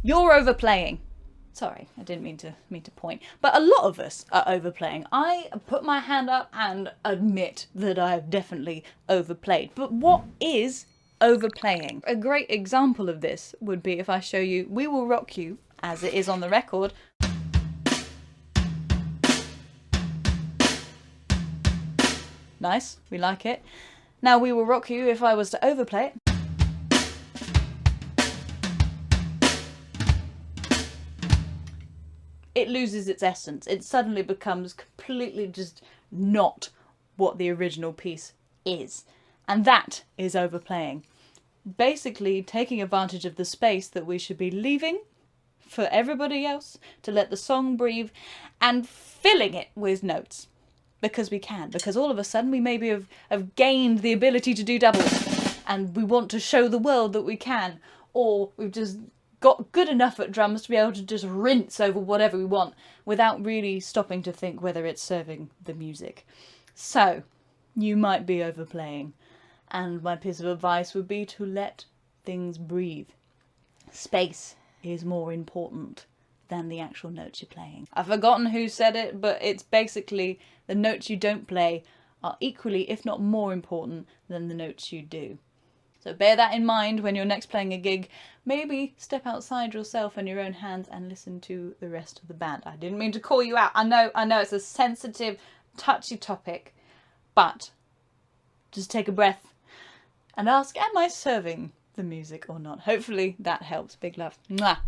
You're overplaying. Sorry, I didn't mean to point. But a lot of us are overplaying. I put my hand up and admit that I've definitely overplayed. But what is overplaying? A great example of this would be if I show you We Will Rock You, as it is on the record. Nice, we like it. Now We Will Rock You, if I was to overplay it. It loses its essence. It suddenly becomes completely just not what the original piece is. And that is overplaying. Basically taking advantage of the space that we should be leaving for everybody else to let the song breathe and filling it with notes. Because we can. Because all of a sudden we maybe have gained the ability to do doubles and we want to show the world that we can. Or we've just got good enough at drums to be able to just rinse over whatever we want without really stopping to think whether it's serving the music. So, you might be overplaying, and my piece of advice would be to let things breathe. Space is more important than the actual notes you're playing. I've forgotten who said it, but it's basically the notes you don't play are equally, if not more important than the notes you do. So bear that in mind when you're next playing a gig. Maybe step outside yourself and your own hands and listen to the rest of the band. I didn't mean to call you out. I know it's a sensitive, touchy topic, but just take a breath and ask, am I serving the music or not? Hopefully that helps. Big love. Mwah.